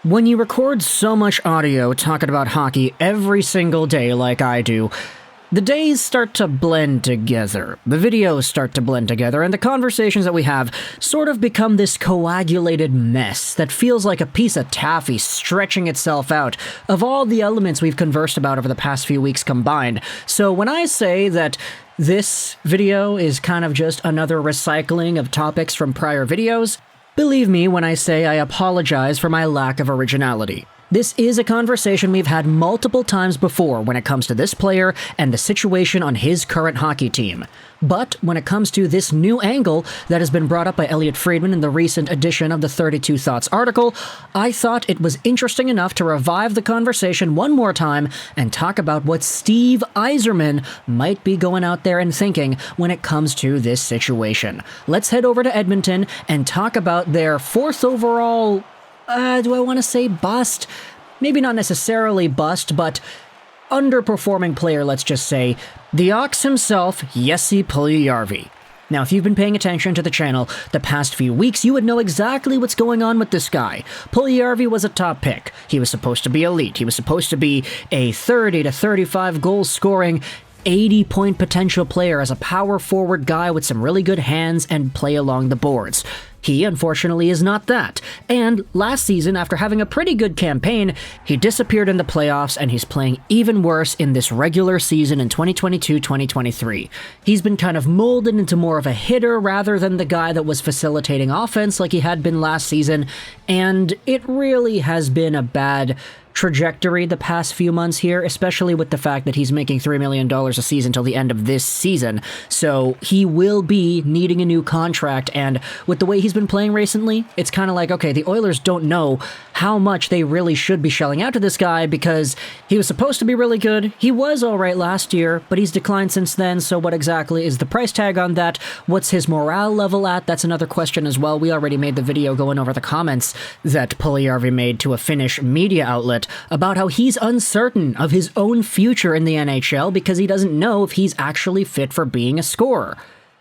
When you record so much audio talking about hockey every single day like I do, the days start to blend together, the videos start to blend together, and the conversations that we have sort of become this coagulated mess that feels like a piece of taffy stretching itself out of all the elements we've conversed about over the past few weeks combined. So when I say that this video is kind of just another recycling of topics from prior videos, believe me when I say I apologize for my lack of originality. This is a conversation we've had multiple times before when it comes to this player and the situation on his current hockey team. But when it comes to this new angle that has been brought up by Friedman in the recent edition of the 32 Thoughts article, I thought it was interesting enough to revive the conversation one more time and talk about what Steve Yzerman might be going out there and thinking when it comes to this situation. Let's head over to Edmonton and talk about their fourth overall do I want to say bust? Maybe not necessarily bust, but underperforming player, let's just say. The Ox himself, Jesse Puljujarvi. Now, if you've been paying attention to the channel the past few weeks, you would know exactly what's going on with this guy. Puljujarvi was a top pick. He was supposed to be elite. He was supposed to be a 30 to 35 goal scoring 80-point potential player as a power forward guy with some really good hands and play along the boards. He, unfortunately, is not that. And last season, after having a pretty good campaign, he disappeared in the playoffs and he's playing even worse in this regular season in 2022-2023. He's been kind of molded into more of a hitter rather than the guy that was facilitating offense like he had been last season, and it really has been a bad trajectory the past few months here, especially with the fact that he's making $3 million a season till the end of this season. So he will be needing a new contract, and with the way he's been playing recently, it's kind of like, okay, the Oilers don't know how much they really should be shelling out to this guy because he was supposed to be really good. He was all right last year, but he's declined since then, so what exactly is the price tag on that? What's his morale level at? That's another question as well. We already made the video going over the comments that Puljujarvi made to a Finnish media outlet about how he's uncertain of his own future in the NHL because he doesn't know if he's actually fit for being a scorer.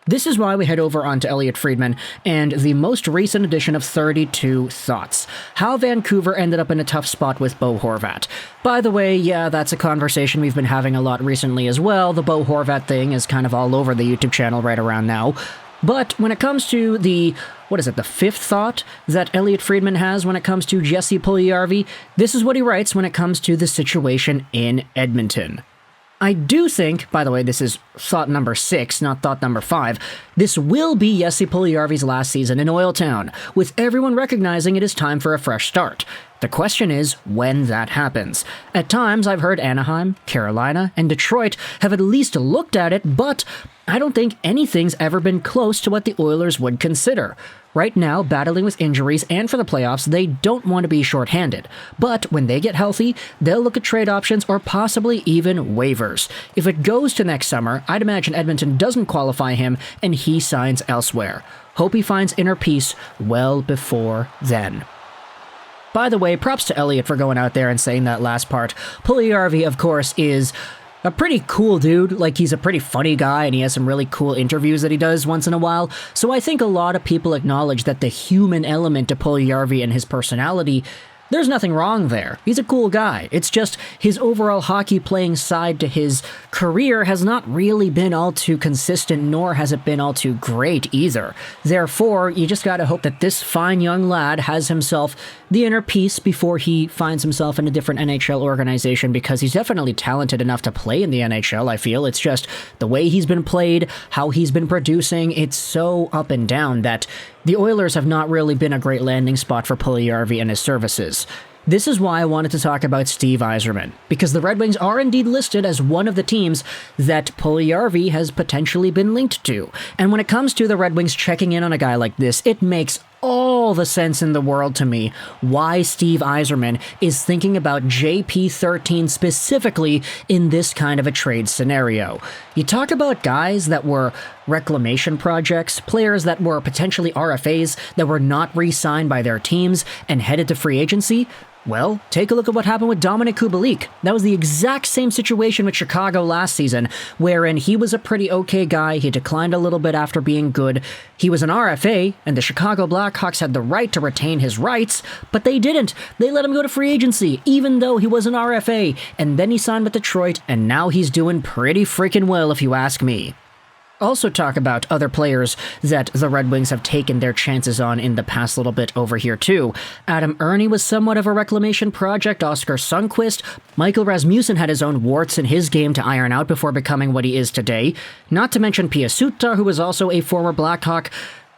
This is why we head over onto Friedman and the most recent edition of 32 Thoughts. How Vancouver ended up in a tough spot with Bo Horvat. By the way, yeah, that's a conversation we've been having a lot recently as well. The Bo Horvat thing is kind of all over the YouTube channel right around now. But when it comes to the fifth thought that Friedman has when it comes to Jesse Puljujarvi, this is what he writes when it comes to the situation in Edmonton. I do think, by the way, this is thought number 6, not thought number 5, this will be Jesse Puljujarvi's last season in Oiltown, with everyone recognizing it is time for a fresh start. The question is when that happens. At times, I've heard Anaheim, Carolina, and Detroit have at least looked at it, but I don't think anything's ever been close to what the Oilers would consider. Right now, battling with injuries and for the playoffs, they don't want to be shorthanded. But when they get healthy, they'll look at trade options or possibly even waivers. If it goes to next summer, I'd imagine Edmonton doesn't qualify him and he signs elsewhere. Hope he finds inner peace well before then. By the way, props to Elliot for going out there and saying that last part. Puljujarvi, of course, is a pretty cool dude. Like, he's a pretty funny guy, and he has some really cool interviews that he does once in a while. So I think a lot of people acknowledge that the human element to Puljujarvi and his personality, there's nothing wrong there. He's a cool guy. It's just his overall hockey playing side to his career has not really been all too consistent, nor has it been all too great either. Therefore, you just gotta hope that this fine young lad has himself the inner peace before he finds himself in a different NHL organization, because he's definitely talented enough to play in the NHL, I feel. It's just the way he's been played, how he's been producing, it's so up and down that the Oilers have not really been a great landing spot for Puljujarvi and his services. This is why I wanted to talk about Steve Yzerman, because the Red Wings are indeed listed as one of the teams that Puljujarvi has potentially been linked to. And when it comes to the Red Wings checking in on a guy like this, it makes all the sense in the world to me why Steve Yzerman is thinking about JP13 specifically in this kind of a trade scenario. You talk about guys that were reclamation projects, players that were potentially RFAs that were not re-signed by their teams and headed to free agency. Well, take a look at what happened with Dominik Kubalik. That was the exact same situation with Chicago last season, wherein he was a pretty okay guy, he declined a little bit after being good, he was an RFA, and the Chicago Blackhawks had the right to retain his rights, but they didn't. They let him go to free agency, even though he was an RFA, and then he signed with Detroit, and now he's doing pretty freaking well if you ask me. Also talk about other players that the Red Wings have taken their chances on in the past little bit over here too. Adam Ernie was somewhat of a reclamation project, Oscar Sundqvist, Michael Rasmussen had his own warts in his game to iron out before becoming what he is today, not to mention Pia Sutta, who was also a former Blackhawk.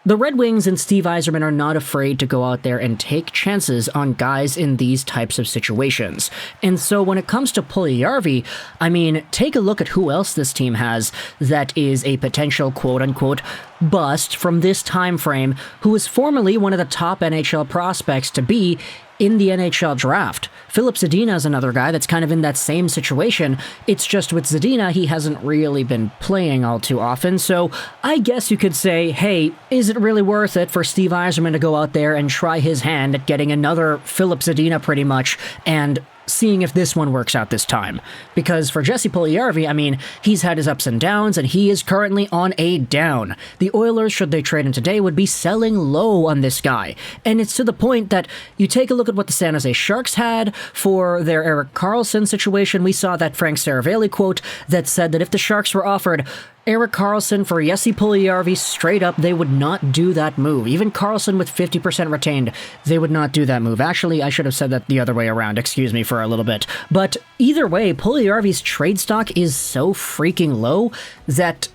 The Red Wings and Steve Yzerman are not afraid to go out there and take chances on guys in these types of situations. And so when it comes to Puljujarvi, I mean, take a look at who else this team has that is a potential quote-unquote bust from this time frame, who was formerly one of the top NHL prospects to be in the NHL Draft. Filip Zadina is another guy that's kind of in that same situation. It's just with Zadina, he hasn't really been playing all too often, so I guess you could say, hey, is it really worth it for Steve Yzerman to go out there and try his hand at getting another Filip Zadina pretty much, and seeing if this one works out this time? Because for Jesse Puljujarvi, I mean, he's had his ups and downs, and he is currently on a down. The Oilers, should they trade him today, would be selling low on this guy. And it's to the point that you take a look at what the San Jose Sharks had for their Erik Karlsson situation. We saw that Frank Saravalli quote that said that if the Sharks were offered Erik Karlsson for Jesse Puljujarvi, straight up, they would not do that move. Even Karlsson with 50% retained, they would not do that move. Actually, I should have said that the other way around, excuse me for a little bit. But either way, Puljujarvi's trade stock is so freaking low that,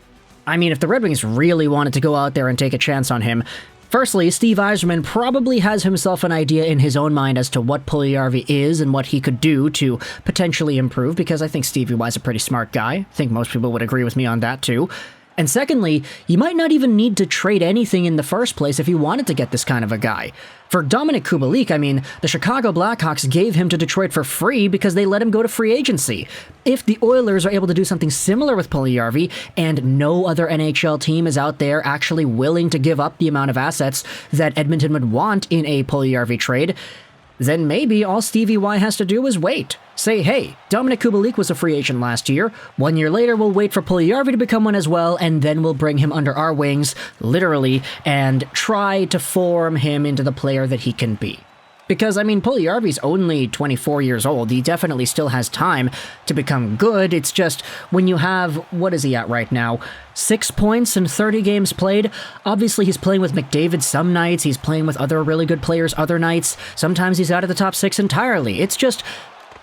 I mean, if the Red Wings really wanted to go out there and take a chance on him, firstly, Steve Yzerman probably has himself an idea in his own mind as to what Puljujarvi is and what he could do to potentially improve, because I think Stevie Y's a pretty smart guy. I think most people would agree with me on that too. And secondly, you might not even need to trade anything in the first place if you wanted to get this kind of a guy. For Dominik Kubalik, I mean, the Chicago Blackhawks gave him to Detroit for free because they let him go to free agency. If the Oilers are able to do something similar with Puljujarvi, and no other NHL team is out there actually willing to give up the amount of assets that Edmonton would want in a Puljujarvi trade, then maybe all Stevie Y has to do is wait. Say, hey, Dominik Kubalik was a free agent last year. 1 year later, we'll wait for Puljujarvi to become one as well, and then we'll bring him under our wings, literally, and try to form him into the player that he can be. Because, I mean, Puljujarvi's only 24 years old. He definitely still has time to become good. It's just, when you have, what is he at right now? 6 points in 30 games played. Obviously, he's playing with McDavid some nights. He's playing with other really good players other nights. Sometimes he's out of the top 6 entirely. It's just,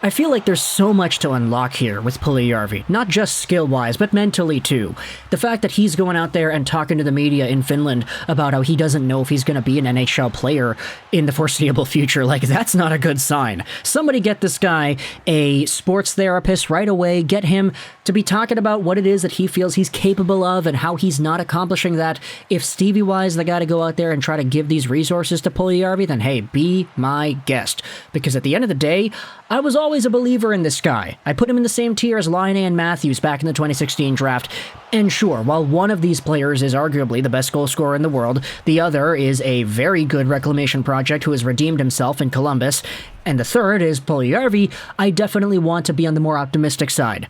I feel like there's so much to unlock here with Puljujarvi, not just skill-wise, but mentally too. The fact that he's going out there and talking to the media in Finland about how he doesn't know if he's going to be an NHL player in the foreseeable future, like, that's not a good sign. Somebody get this guy a sports therapist right away, get him to be talking about what it is that he feels he's capable of and how he's not accomplishing that. If Stevie Y is the guy to go out there and try to give these resources to Puljujarvi, then hey, be my guest. Because at the end of the day, I was always a believer in this guy. I put him in the same tier as Laine and Matthews back in the 2016 draft. And sure, while one of these players is arguably the best goal scorer in the world, the other is a very good reclamation project who has redeemed himself in Columbus, and the third is Puljujarvi, I definitely want to be on the more optimistic side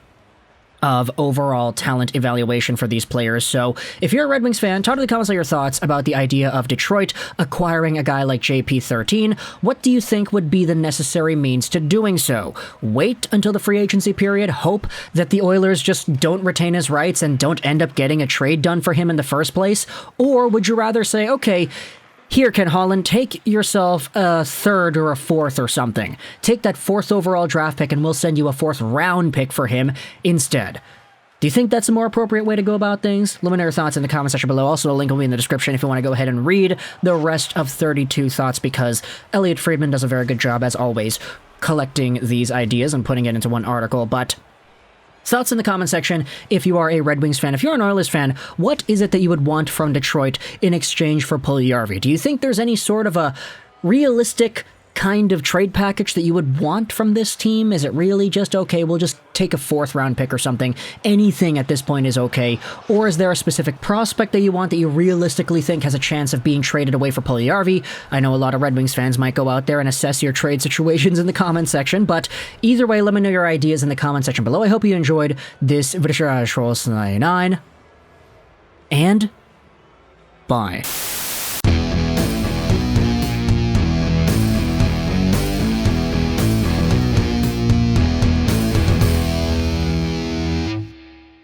of overall talent evaluation for these players. So if you're a Red Wings fan, talk to the comments on your thoughts about the idea of Detroit acquiring a guy like JP13. What do you think would be the necessary means to doing so? Wait until the free agency period, hope that the Oilers just don't retain his rights and don't end up getting a trade done for him in the first place? Or would you rather say, okay, here, Ken Holland, take yourself a third or a fourth or something. Take that 4th overall draft pick and we'll send you a 4th round pick for him instead. Do you think that's a more appropriate way to go about things? Let me know your thoughts in the comment section below. Also, a link will be in the description if you want to go ahead and read the rest of 32 Thoughts, because Elliot Friedman does a very good job, as always, collecting these ideas and putting it into one article. But thoughts in the comment section if you are a Red Wings fan. If you're an Oilers fan, what is it that you would want from Detroit in exchange for Puljujarvi? Do you think there's any sort of a realistic kind of trade package that you would want from this team? Is it really just, okay, we'll just take a 4th round pick or something? Anything at this point is okay. Or is there a specific prospect that you want that you realistically think has a chance of being traded away for Puljujarvi? I know a lot of Red Wings fans might go out there and assess your trade situations in the comment section, but either way, let me know your ideas in the comment section below. I hope you enjoyed this Juraj 99, and bye.